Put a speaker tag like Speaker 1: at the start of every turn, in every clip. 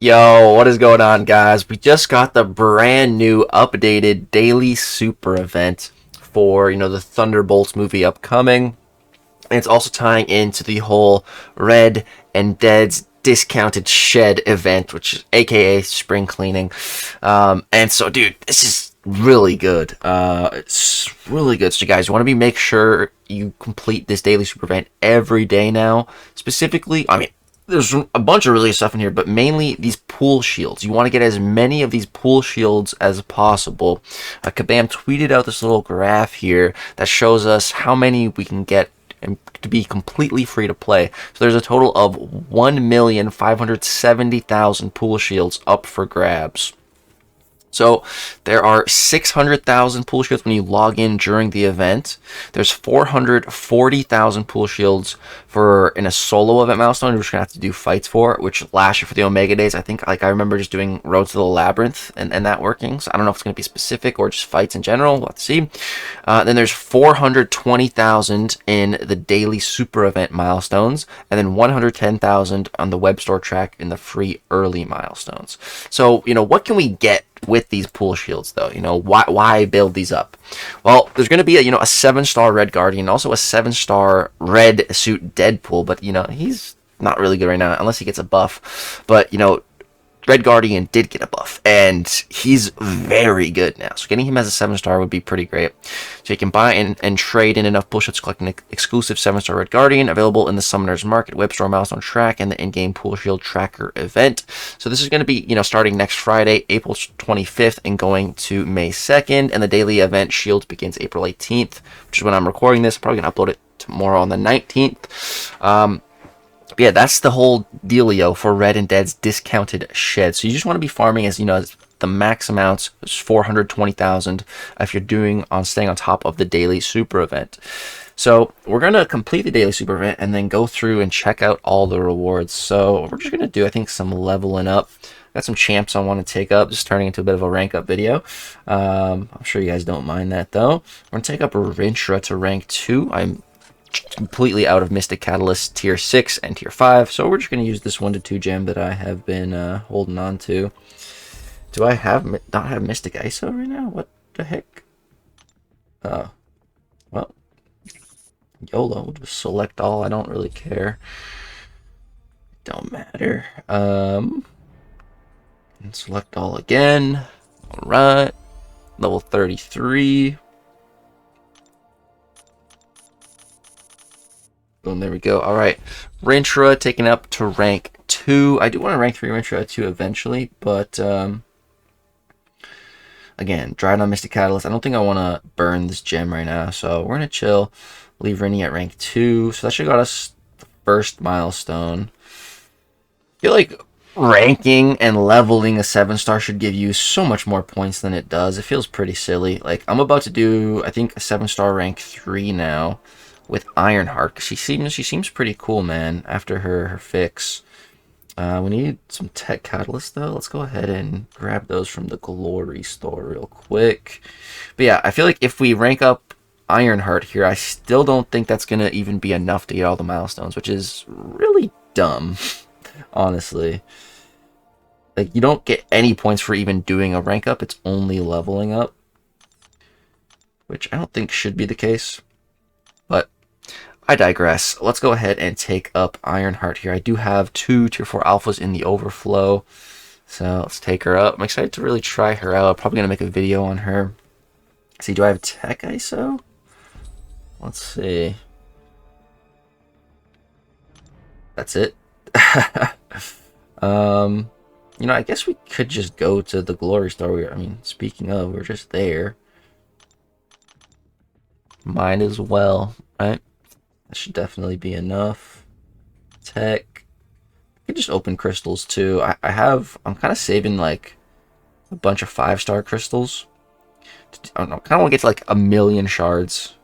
Speaker 1: Yo, what is going on, guys? We just got the brand new updated daily super event for, the Thunderbolts movie upcoming. And it's also tying into the whole Red and Dead's discounted shed event, which is aka spring cleaning. And so, dude, this is really good. It's really good. So, guys, you want to make sure you complete this daily super event every day now. Specifically, there's a bunch of really good stuff in here, but mainly these pool shields. You want to get as many of these pool shields as possible. Kabam tweeted out this little graph here that shows us how many we can get and to be completely free to play. So there's a total of 1,570,000 pool shields up for grabs. So there are 600,000 pool shields when you log in during the event. There's 440,000 pool shields in a solo event milestone, which you're going to have to do fights for, which last year for the Omega Days, I think, I remember just doing Road to the Labyrinth and that working. So I don't know if it's going to be specific or just fights in general. We'll have to see. Then there's 420,000 in the daily super event milestones, and then 110,000 on the web store track in the free early milestones. So, what can we get with these pool shields, though? Why build these up? Well, there's going to be a 7-star Red Guardian, also a 7-star Red Suit Deadpool, but he's not really good right now unless he gets a buff. But Red Guardian did get a buff, and he's very good now. So getting him as a 7-star would be pretty great. So you can buy and trade in enough bullshits to collect an exclusive 7-star Red Guardian, available in the Summoner's Market, Web Store Milestone Track, and the in-game Pool Shield Tracker event. So this is going to be, starting next Friday, April 25th, and going to May 2nd. And the daily event Shield begins April 18th, which is when I'm recording this. I'm probably going to upload it tomorrow on the 19th. Yeah, that's the whole dealio for Red and Dead's discounted shed. So you just want to be farming as the max amount is 420,000 if you're staying on top of the daily super event. So we're gonna complete the daily super event and then go through and check out all the rewards. So we're just gonna do, I think, some leveling up. Got some champs I want to take up, just turning into a bit of a rank up video. I'm sure you guys don't mind that though. We're gonna take up Rintra to rank 2. I'm completely out of Mystic Catalyst tier 6 and tier 5, so we're just going to use this 1-2 gem that I have been holding on to. Do I not have Mystic ISO right now? What the heck? Well, YOLO, we'll just select all. I don't really care. Don't matter. And select all again. Alright. Level 33. Boom, there we go. All right, Rintra taken up to rank 2. I do want to rank 3 Rintra 2 eventually, but again, dried on Mystic Catalyst. I don't think I want to burn this gem right now, so we're going to chill. Leave Rinny at rank 2, so that should got us the first milestone. I feel like ranking and leveling a 7-star should give you so much more points than it does. It feels pretty silly. Like, I'm about to do, I think, a 7-star rank 3 now with Ironheart. She seems pretty cool, man, after her fix. We need some tech catalysts, though. Let's go ahead and grab those from the Glory store real quick. But yeah, I feel like if we rank up Ironheart here, I still don't think that's going to even be enough to get all the milestones, which is really dumb, honestly. Like, you don't get any points for even doing a rank up. It's only leveling up, which I don't think should be the case. But I digress. Let's go ahead and take up Ironheart here. I do have 2 tier 4 alphas in the overflow, so let's take her up. I'm excited to really try her out. I'm probably going to make a video on her. Let's see, do I have tech ISO? Let's see. That's it. I guess we could just go to the Glory store. Speaking of, we're just there. Might as well, right? That should definitely be enough. Tech. I could just open crystals too. I'm kind of saving like a bunch of 5-star crystals. I don't know. Kind of want to get to like 1,000,000 shards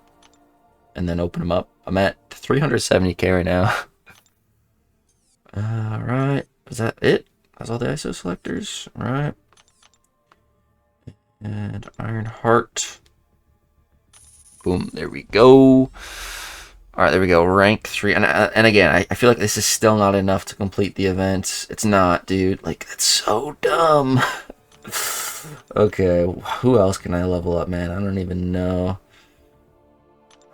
Speaker 1: and then open them up. I'm at 370k right now. Alright. Is that it? That's all the ISO selectors. Alright. And Ironheart. Boom. There we go. All right, there we go. Rank 3. And again, I feel like this is still not enough to complete the event. It's not, dude. Like, that's so dumb. Okay, who else can I level up, man? I don't even know.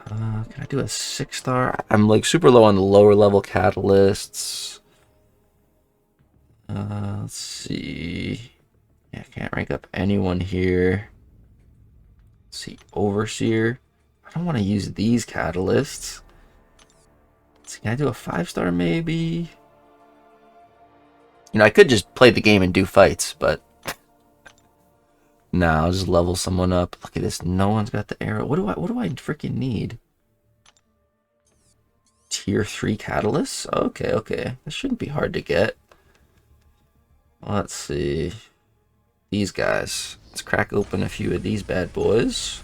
Speaker 1: Can I do a 6-star? I'm like super low on the lower level catalysts. Let's see. Yeah, I can't rank up anyone here. Let's see, Overseer. I don't want to use these catalysts. Let's see, can I do a 5-star maybe? You know, I could just play the game and do fights, but nah, I'll just level someone up. Look at this. No one's got the arrow. What do I freaking need? Tier 3 catalysts? Okay, okay. That shouldn't be hard to get. Let's see. These guys. Let's crack open a few of these bad boys.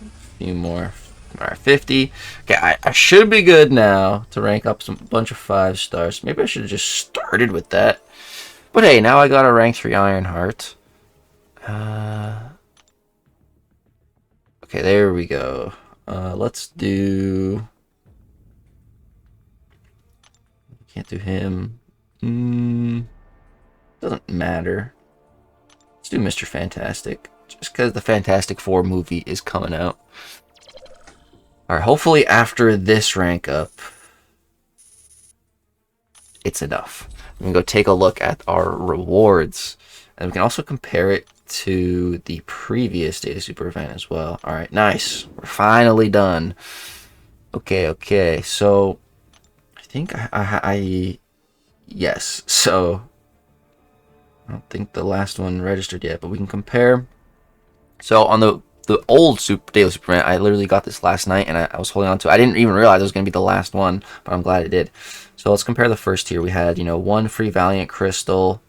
Speaker 1: A few more. Alright, 50. Okay, I should be good now to rank up some bunch of 5-stars. Maybe I should have just started with that. But hey, now I got a rank 3 Ironheart. Okay, there we go. Let's do... Can't do him. Doesn't matter. Let's do Mr. Fantastic. Just because the Fantastic Four movie is coming out. Alright, hopefully after this rank up, it's enough. We can go take a look at our rewards. And we can also compare it to the previous Daily Super event as well. Alright, nice. We're finally done. Okay, okay. So, I think yes. So, I don't think the last one registered yet, but we can compare. So, on the old Daily Superman, I literally got this last night, and I was holding on to it. I didn't even realize it was going to be the last one, but I'm glad it did. So let's compare the first tier. We had, you know, 1 free Valiant Crystal,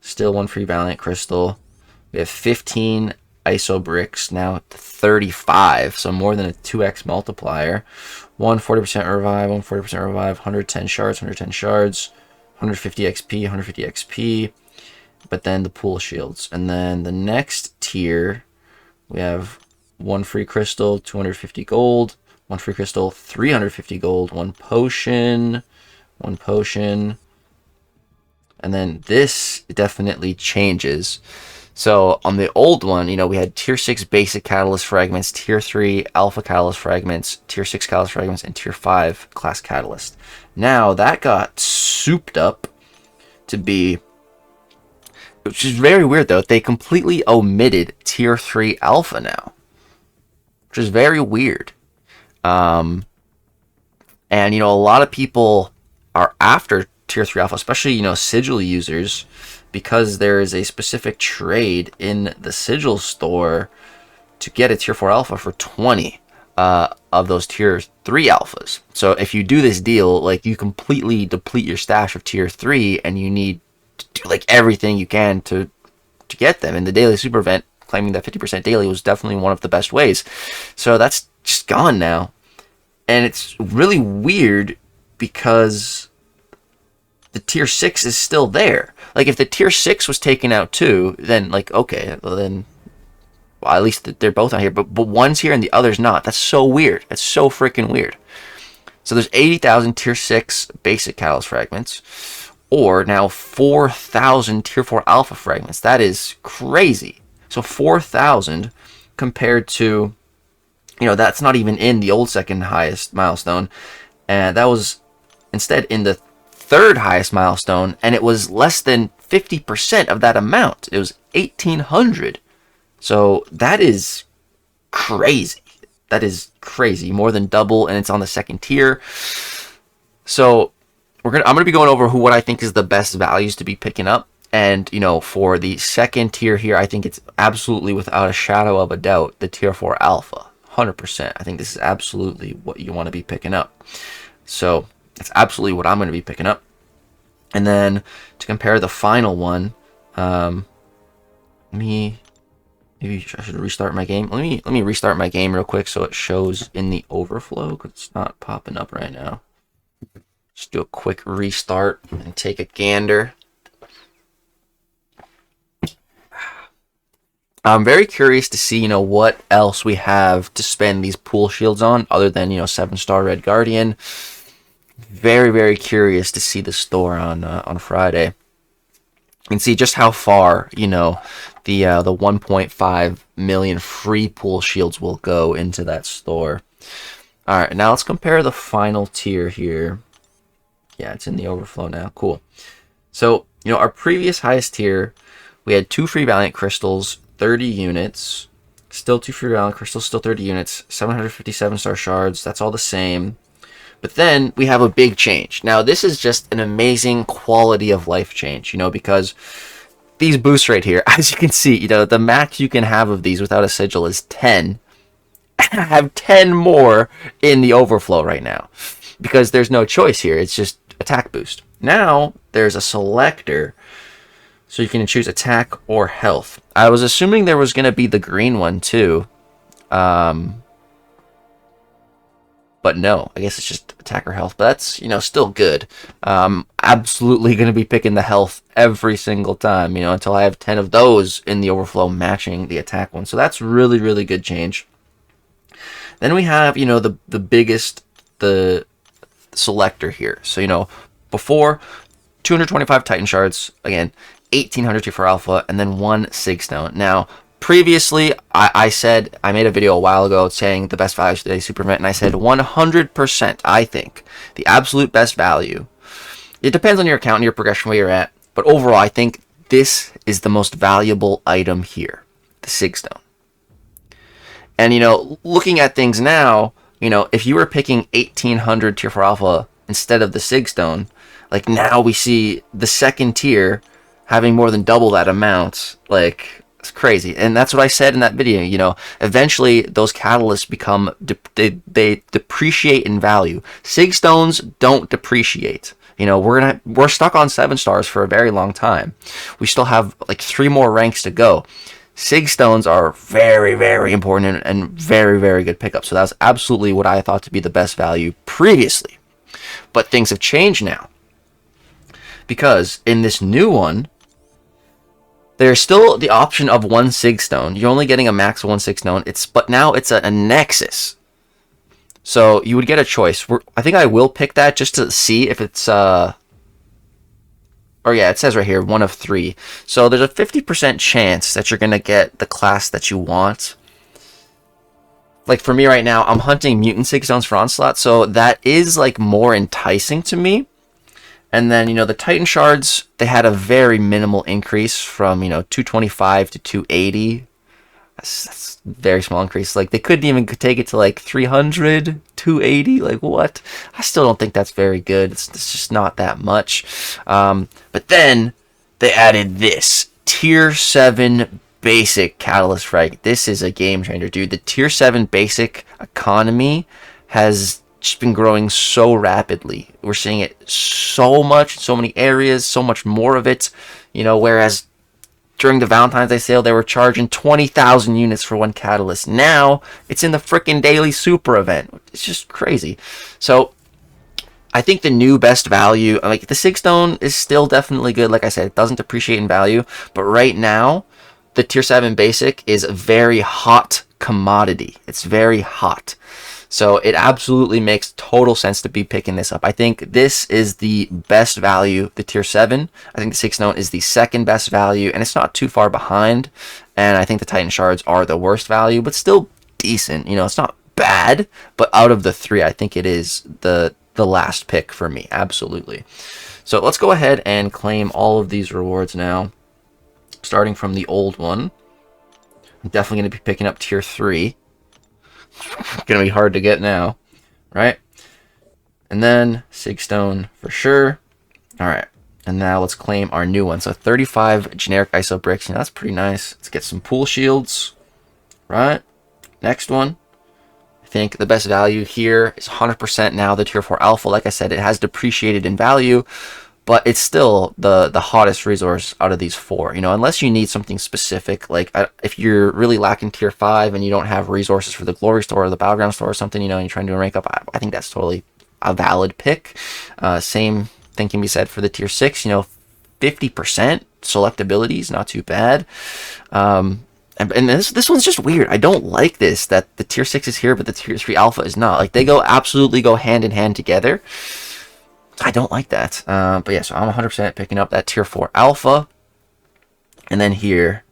Speaker 1: still 1 free Valiant Crystal. We have 15 ISO bricks, now 35, so more than a 2x multiplier. 40% revive, 40% revive, 110 shards, 110 shards, 150 XP, 150 XP. But then the pool shields. And then the next tier, we have 1 free crystal, 250 gold, 1 free crystal, 350 gold, 1 potion, 1 potion. And then this definitely changes. So on the old one, you know, we had tier 6 basic catalyst fragments, tier 3 alpha catalyst fragments, tier 6 catalyst fragments, and tier 5 class catalyst. Now that got souped up to be, which is very weird though, they completely omitted tier 3 alpha now, which is very weird. And you know, a lot of people are after tier 3 alpha, especially, you know, sigil users, because there is a specific trade in the sigil store to get a tier 4 alpha for 20 of those tier 3 alphas. So if you do this deal, like, you completely deplete your stash of tier 3, and you need to do like everything you can to get them. And the daily super event, claiming that 50% daily, was definitely one of the best ways. So that's just gone now. And it's really weird because the tier 6 is still there. Like, if the tier 6 was taken out too, then, like, okay, well then, well, at least they're both out here, but one's here and the other's not. That's so weird. That's so freaking weird. So there's 80,000 tier 6 basic catalyst fragments, or now 4,000 tier 4 alpha fragments. That is crazy. So 4,000 compared to, you know, that's not even in the old second highest milestone, and that was instead in the third highest milestone, and it was less than 50% of that amount. It was 1,800. So that is crazy. That is crazy. More than double, and it's on the second tier. So I'm gonna be going over what I think is the best values to be picking up. And, you know, for the second tier here, I think it's absolutely, without a shadow of a doubt, the tier 4 alpha. 100%. I think this is absolutely what you want to be picking up. So that's absolutely what I'm going to be picking up. And then to compare the final one, maybe I should restart my game. Let me restart my game real quick so it shows in the overflow, because it's not popping up right now. Just do a quick restart and take a gander. I'm very curious to see, what else we have to spend these pool shields on other than, 7-star Red Guardian. Very, very curious to see the store on Friday and see just how far, the 1.5 million free pool shields will go into that store. All right, now let's compare the final tier here. Yeah, it's in the overflow now. Cool. So, our previous highest tier, we had 2 free Valiant Crystals, 30 units. Still 2 free Valiant Crystals, still 30 units. 757-star shards, that's all the same. But then we have a big change. Now, this is just an amazing quality of life change, because these boosts right here, as you can see, the max you can have of these without a sigil is 10. I have 10 more in the overflow right now because there's no choice here. It's just attack boost. Now there's a selector, so you can choose attack or health. I was assuming there was going to be the green one too, but no, I guess it's just attack or health. But that's, still good. Absolutely going to be picking the health every single time, until I have 10 of those in the overflow matching the attack one. So that's really, really good change. Then we have, the biggest, the selector here. So, before 225 Titan Shards, again, 1800 T4 Alpha, and then 1 Sigstone. Now, previously, I said, I made a video a while ago saying the best value today super event, and I said 100%, I think, the absolute best value. It depends on your account and your progression where you're at, but overall, I think this is the most valuable item here, the Sigstone. And, looking at things now, if you were picking 1800 Tier 4 Alpha instead of the Sigstone, like now we see the second tier having more than double that amount. Like, it's crazy. And that's what I said in that video, eventually those catalysts become, they depreciate in value. Sigstones don't depreciate. We're stuck on 7 stars for a very long time. We still have like 3 more ranks to go. Sigstones are very, very important and very, very good pickup. So that's absolutely what I thought to be the best value previously. But things have changed now. Because in this new one, there's still the option of 1 Sigstone. You're only getting a max of 1 Sigstone. But now it's a Nexus. So you would get a choice. I think I will pick that just to see if it's... Or yeah, it says right here, 1 of 3. So there's a 50% chance that you're going to get the class that you want. Like for me right now, I'm hunting Mutant Sigstones for Onslaught, so that is like more enticing to me. And then, the Titan Shards, they had a very minimal increase from, 225 to 280. That's a very small increase. Like, they couldn't even take it to, like, 300, 280. Like, what? I still don't think that's very good. It's just not that much. But then they added this. Tier 7 Basic Catalyst Frag. This is a game changer, dude. The Tier 7 Basic economy has just been growing so rapidly. We're seeing it so much, so many areas, so much more of it. Whereas during the Valentine's Day sale, they were charging 20,000 units for 1 catalyst. Now, it's in the freaking daily super event. It's just crazy. So, I think the new best value, like the Sigstone is still definitely good. Like I said, it doesn't depreciate in value. But right now, the Tier 7 Basic is a very hot commodity. It's very hot. So it absolutely makes total sense to be picking this up. I think this is the best value, the Tier 7. I think the Sigstone is the second best value, and it's not too far behind. And I think the Titan Shards are the worst value, but still decent. It's not bad, but out of the 3, I think it is the last pick for me, absolutely. So let's go ahead and claim all of these rewards now, starting from the old one. I'm definitely going to be picking up Tier 3. Gonna be hard to get now, right? And then Sigstone for sure. All right, and now let's claim our new one. So 35 generic ISO bricks. That's pretty nice. Let's get some pool shields, right? Next one. I think the best value here is 100% now the Tier 4 Alpha. Like I said, it has depreciated in value, but it's still the hottest resource out of these 4. Unless you need something specific, like if you're really lacking Tier 5 and you don't have resources for the Glory Store or the Battleground Store or something, and you're trying to do a rank up, I think that's totally a valid pick. Same thing can be said for the Tier 6. 50% selectability is not too bad. And this one's just weird. I don't like this, that the tier 6 is here, but the tier 3 alpha is not. Like, they absolutely go hand in hand together. I don't like that. But yeah, so I'm 100% picking up that tier 4 alpha. And then here,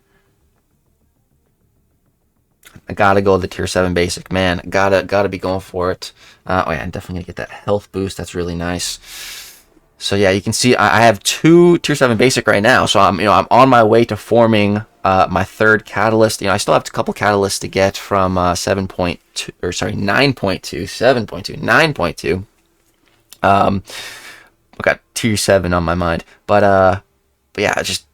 Speaker 1: I gotta go with the tier 7 basic, man. Gotta be going for it. Oh yeah, I'm definitely gonna get that health boost. That's really nice. So yeah, you can see I have 2 tier 7 basic right now. So I'm on my way to forming my 3rd catalyst. I still have a couple catalysts to get from 9.2, 7.2, 9.2. I got tier 7 on my mind, but yeah, just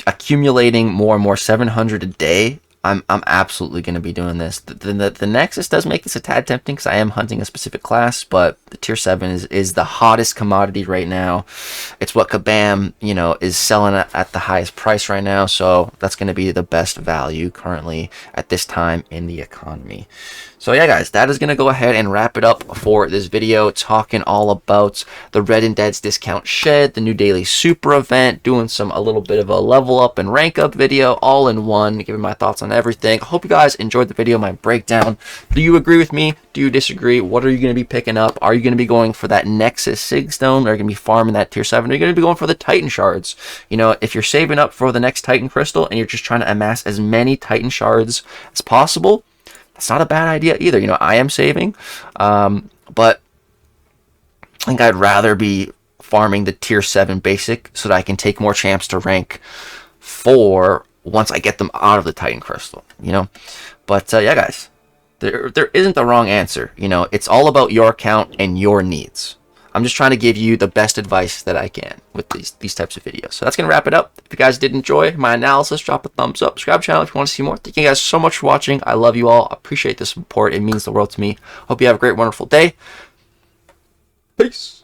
Speaker 1: accumulating more and more, 700 a day. I'm absolutely going to be doing this. The Nexus does make this a tad tempting because I am hunting a specific class, but the tier 7 is the hottest commodity right now. It's what Kabam, is selling at the highest price right now, so that's going to be the best value currently at this time in the economy. So yeah, guys, that is going to go ahead and wrap it up for this video, talking all about the Red and Dead's discount shed, the new daily super event, doing a little bit of a level up and rank up video all in one, giving my thoughts on everything. I hope you guys enjoyed the video, my breakdown. Do you agree with me? Do you disagree? What are you going to be picking up? Are you going to be going for that Nexus Sigstone? Are you going to be farming that tier 7? Are you going to be going for the Titan shards? If you're saving up for the next Titan crystal and you're just trying to amass as many Titan shards as possible, it's not a bad idea either. I am saving, but I think I'd rather be farming the tier 7 basic so that I can take more champs to rank 4 once I get them out of the Titan crystal, But yeah, guys, there isn't the wrong answer. It's all about your account and your needs. I'm just trying to give you the best advice that I can with these types of videos. So that's going to wrap it up. If you guys did enjoy my analysis, drop a thumbs up. Subscribe to the channel if you want to see more. Thank you guys so much for watching. I love you all. I appreciate the support. It means the world to me. Hope you have a great, wonderful day. Peace.